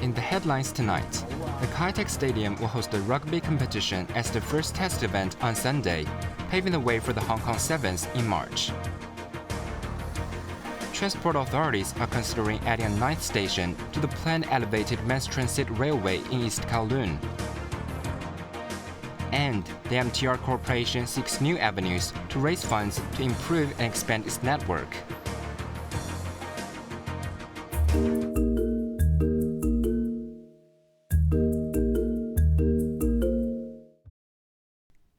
In the headlines tonight, the Kai-Tak Stadium will host the rugby competition as the first test event on Sunday, paving the way for the Hong Kong Sevens in March. Transport authorities are considering adding a 9th station to the planned elevated mass transit railway in East Kowloon. And the MTR Corporation seeks new avenues to raise funds to improve and expand its network.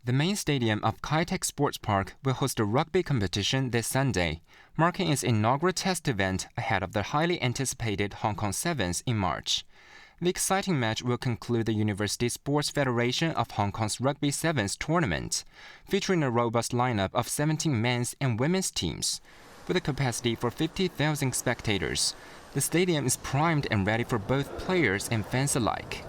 The main stadium of Kai-Tak Sports Park will host a rugby competition this Sunday, marking its inaugural test event ahead of the highly anticipated Hong Kong Sevens in March. The exciting match will conclude the University Sports Federation of Hong Kong's Rugby Sevens tournament, featuring a robust lineup of 17 men's and women's teams. With a capacity for 50,000 spectators, the stadium is primed and ready for both players and fans alike.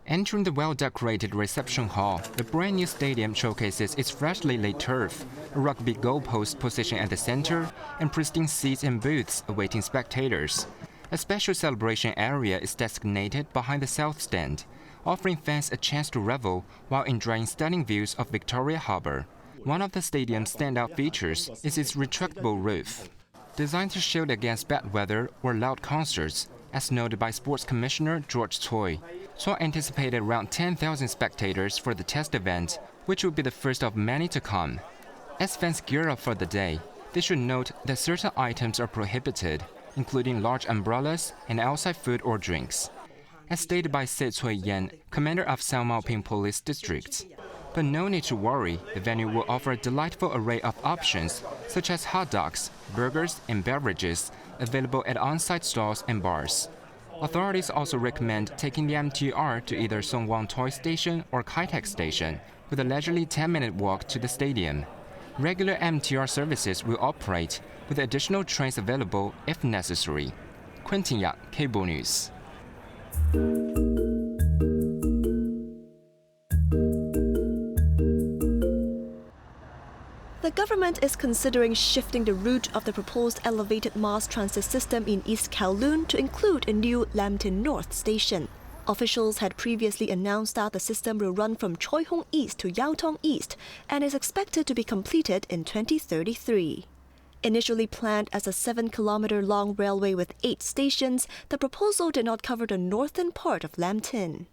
Entering the well-decorated reception hall, the brand-new stadium showcases its freshly laid turf, a rugby goalpost positioned at the center, and pristine seats and booths awaiting spectators. A special celebration area is designated behind the south stand, offering fans a chance to revel while enjoying stunning views of Victoria Harbour. One of the stadium's standout features is its retractable roof. Designed to shield against bad weather or loud concerts, as noted by Sports Commissioner George Tsui, Seoul anticipated around 10,000 spectators for the test event, which will be the first of many to come. As fans gear up for the day, they should note that certain items are prohibited, including large umbrellas and outside food or drinks. As stated by Se Cui Yan, commander of Sao Mau Ping Police District. But no need to worry, the venue will offer a delightful array of options, such as hot dogs, burgers, and beverages, available at on-site stalls and bars. Authorities also recommend taking the MTR to either Song Wong Toy Station or Kai-Tak Station, with a leisurely 10-minute walk to the stadium. Regular MTR services will operate, with additional trains available if necessary. Quentin Yang, Cable News. The government is considering shifting the route of the proposed elevated mass transit system in East Kowloon to include a new Lam Tin North station. Officials had previously announced that the system will run from Choi Hung East to Yau Tong East and is expected to be completed in 2033. Initially planned as a 7-kilometer-long railway with 8 stations, the proposal did not cover the northern part of Lam Tin.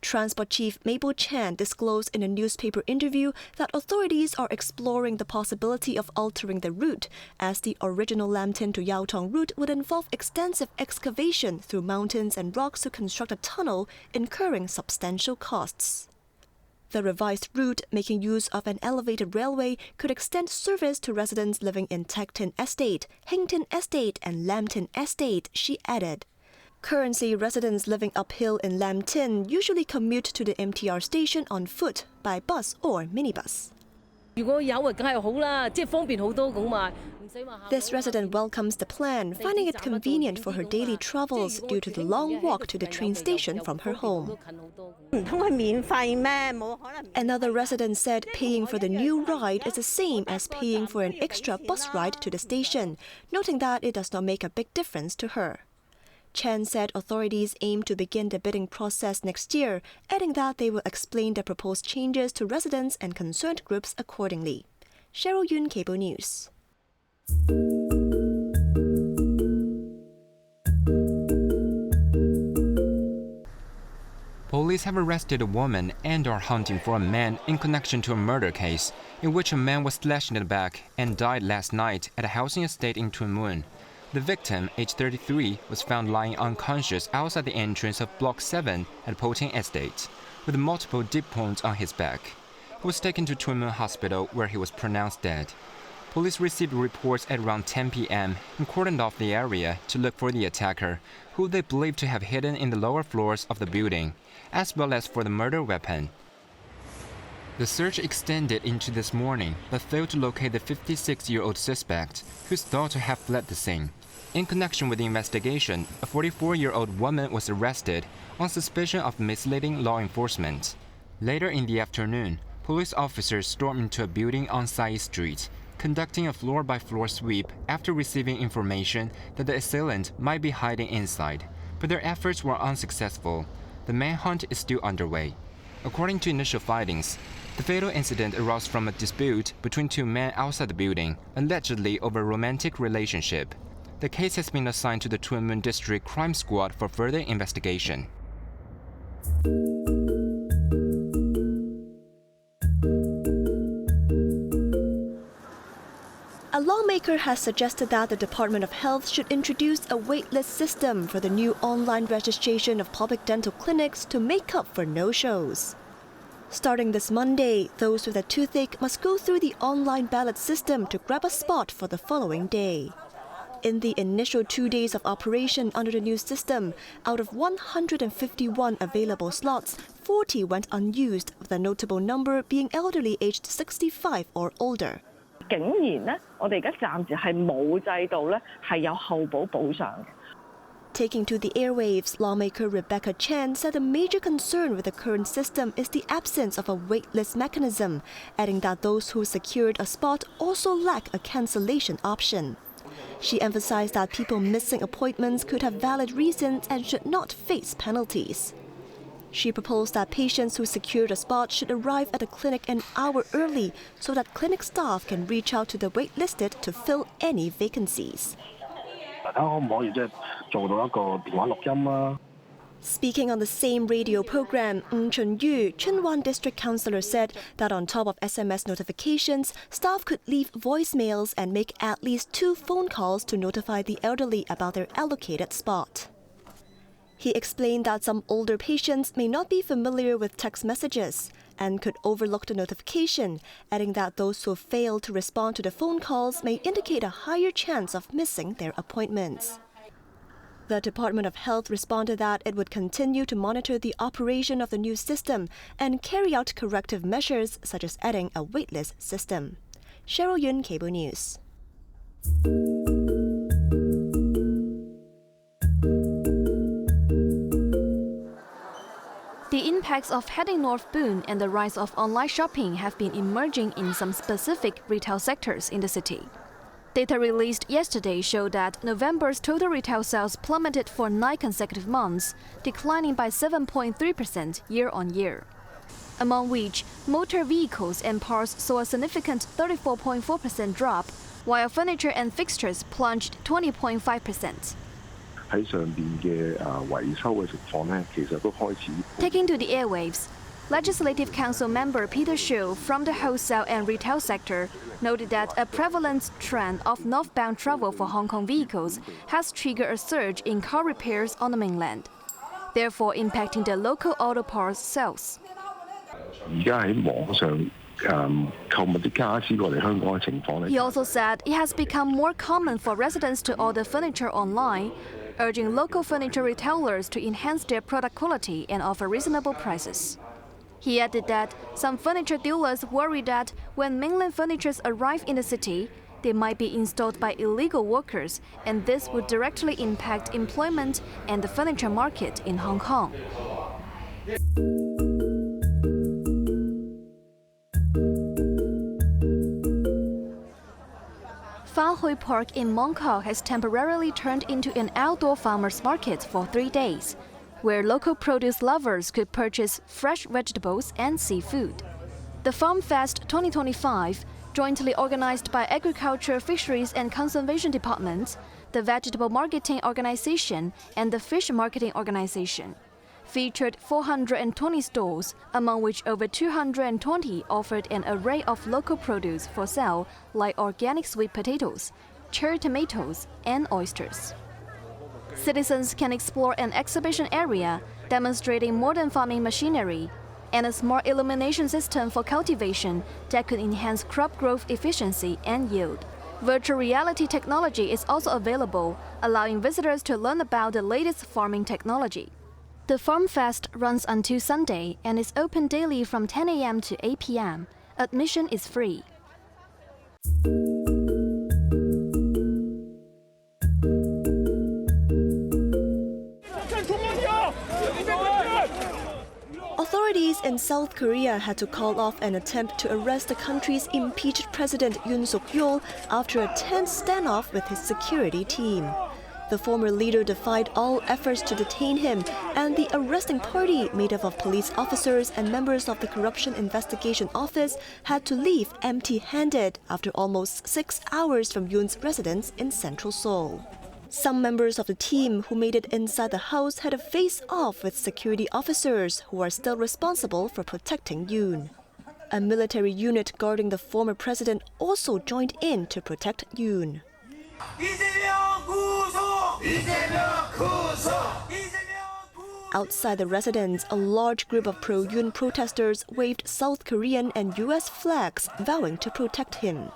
Transport Chief Mabel Chan disclosed in a newspaper interview that authorities are exploring the possibility of altering the route, as the original Lam Tin to Yau Tong route would involve extensive excavation through mountains and rocks to construct a tunnel, incurring substantial costs. The revised route, making use of an elevated railway, could extend service to residents living in Tak Tin Estate, Heng Tin Estate, and Lam Tin Estate, she added. Currently, residents living uphill in Lam Tin usually commute to the MTR station on foot, by bus or minibus. This resident welcomes the plan, finding it convenient for her daily travels due to the long walk to the train station from her home. Another resident said paying for the new ride is the same as paying for an extra bus ride to the station, noting that it does not make a big difference to her. Chen said authorities aim to begin the bidding process next year, adding that they will explain the proposed changes to residents and concerned groups accordingly. Cheryl Yun, Cable News. Police have arrested a woman and are hunting for a man in connection to a murder case in which a man was slashed in the back and died last night at a housing estate in Tuen Mun. The victim, aged 33, was found lying unconscious outside the entrance of Block 7 at Po Ting Estate, with multiple deep wounds on his back. He was taken to Tuen Mun Hospital, where he was pronounced dead. Police received reports at around 10 p.m. and cordoned off the area to look for the attacker, who they believe to have hidden in the lower floors of the building, as well as for the murder weapon. The search extended into this morning, but failed to locate the 56-year-old suspect, whose daughter had fled the scene. In connection with the investigation, a 44-year-old woman was arrested on suspicion of misleading law enforcement. Later in the afternoon, police officers stormed into a building on Sai Street, conducting a floor-by-floor sweep after receiving information that the assailant might be hiding inside, but their efforts were unsuccessful. The manhunt is still underway. According to initial findings, the fatal incident arose from a dispute between two men outside the building, allegedly over a romantic relationship. The case has been assigned to the Tuen Mun District Crime Squad for further investigation. A lawmaker has suggested that the Department of Health should introduce a waitlist system for the new online registration of public dental clinics to make up for no-shows. Starting this Monday, those with a toothache must go through the online ballot system to grab a spot for the following day. In the initial 2 days of operation under the new system, out of 151 available slots, 40 went unused, with a notable number being elderly aged 65 or older. 竟然呢，我哋而家暫時係冇制度呢，係有後補補償嘅。 Taking to the airwaves, lawmaker Rebecca Chan said a major concern with the current system is the absence of a waitlist mechanism, adding that those who secured a spot also lack a cancellation option. She emphasized that people missing appointments could have valid reasons and should not face penalties. She proposed that patients who secured a spot should arrive at the clinic an hour early so that clinic staff can reach out to the waitlisted to fill any vacancies. Speaking on the same radio program, Ng Chun-yu, Chun Wan District Councillor, said that on top of SMS notifications, staff could leave voicemails and make at least 2 phone calls to notify the elderly about their allocated spot. He explained that some older patients may not be familiar with text messages and could overlook the notification, adding that those who fail to respond to the phone calls may indicate a higher chance of missing their appointments. The Department of Health responded that it would continue to monitor the operation of the new system and carry out corrective measures such as adding a waitlist system. Cheryl Yun, Cable News. The impacts of heading North Boon and the rise of online shopping have been emerging in some specific retail sectors in the city. Data released yesterday showed that November's total retail sales plummeted for 9 consecutive months, declining by 7.3% year-on-year. Among which, motor vehicles and parts saw a significant 34.4% drop, while furniture and fixtures plunged 20.5%. Taking to the airwaves, Legislative Council member Peter Shiu from the wholesale and retail sector noted that a prevalent trend of northbound travel for Hong Kong vehicles has triggered a surge in car repairs on the mainland, therefore impacting the local auto parts sales. He also said it has become more common for residents to order furniture online, urging local furniture retailers to enhance their product quality and offer reasonable prices. He added that some furniture dealers worry that when mainland furnitures arrive in the city, they might be installed by illegal workers, and this would directly impact employment and the furniture market in Hong Kong. Fa Hui Park in Mong Kok has temporarily turned into an outdoor farmers market for 3 days, where local produce lovers could purchase fresh vegetables and seafood. The Farm Fest 2025, jointly organized by Agriculture, Fisheries and Conservation Departments, the Vegetable Marketing Organization and the Fish Marketing Organization, featured 420 stalls, among which over 220 offered an array of local produce for sale, like organic sweet potatoes, cherry tomatoes, and oysters. Citizens can explore an exhibition area demonstrating modern farming machinery and a smart illumination system for cultivation that could enhance crop growth efficiency and yield. Virtual reality technology is also available, allowing visitors to learn about the latest farming technology. The Farm Fest runs until Sunday and is open daily from 10 a.m. to 8 p.m. Admission is free. Authorities in South Korea had to call off an attempt to arrest the country's impeached President Yoon Suk-yeol after a tense standoff with his security team. The former leader defied all efforts to detain him, and the arresting party, made up of police officers and members of the Corruption Investigation Office, had to leave empty-handed after almost 6 hours from Yoon's residence in central Seoul. Some members of the team who made it inside the house had a face-off with security officers who are still responsible for protecting Yoon. A military unit guarding the former president also joined in to protect Yoon. Outside the residence, a large group of pro-Yoon protesters waved South Korean and US flags, vowing to protect him.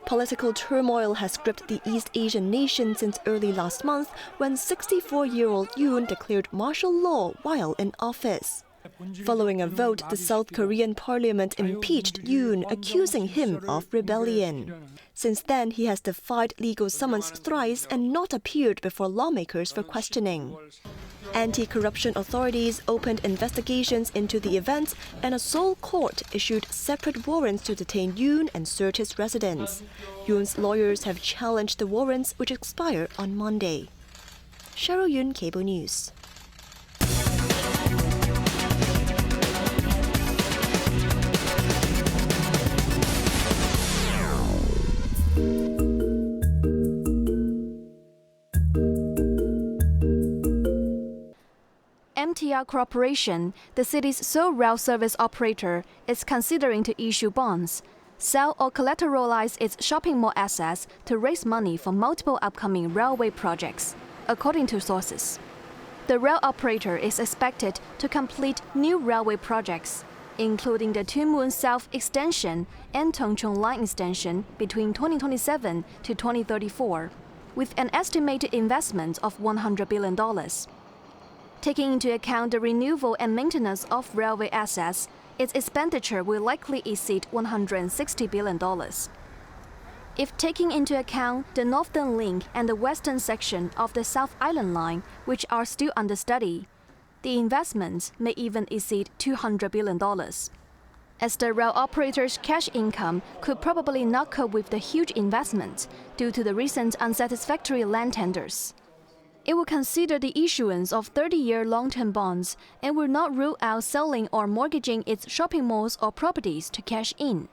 Political turmoil has gripped the East Asian nation since early last month when 64-year-old Yoon declared martial law while in office. Following a vote, the South Korean parliament impeached Yoon, accusing him of rebellion. Since then, he has defied legal summons thrice and not appeared before lawmakers for questioning. Anti-corruption authorities opened investigations into the events, and a Seoul court issued separate warrants to detain Yoon and search his residence. Yoon's lawyers have challenged the warrants, which expire on Monday. Cheryl Yoon, Cable News. MTR Corporation, the city's sole rail service operator, is considering to issue bonds, sell or collateralize its shopping mall assets to raise money for multiple upcoming railway projects, according to sources. The rail operator is expected to complete new railway projects, including the Tuen South Extension and Tongchong Line Extension between 2027 to 2034, with an estimated investment of $100 billion. Taking into account the renewal and maintenance of railway assets, its expenditure will likely exceed $160 billion. If taking into account the Northern Link and the western section of the South Island Line, which are still under study, the investments may even exceed $200 billion. As the rail operator's cash income could probably not cope with the huge investment due to the recent unsatisfactory land tenders. It will consider the issuance of 30-year long-term bonds and will not rule out selling or mortgaging its shopping malls or properties to cash in.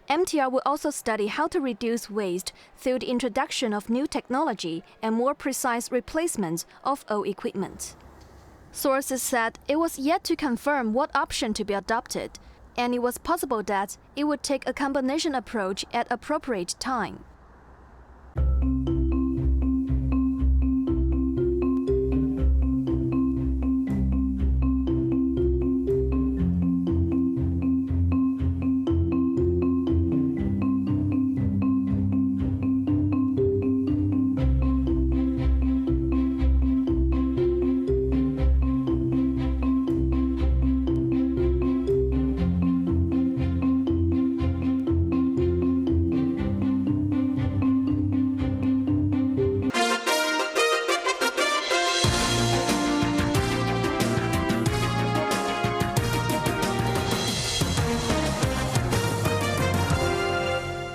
MTR will also study how to reduce waste through the introduction of new technology and more precise replacement of old equipment. Sources said it was yet to confirm what option to be adopted, and it was possible that it would take a combination approach at appropriate time.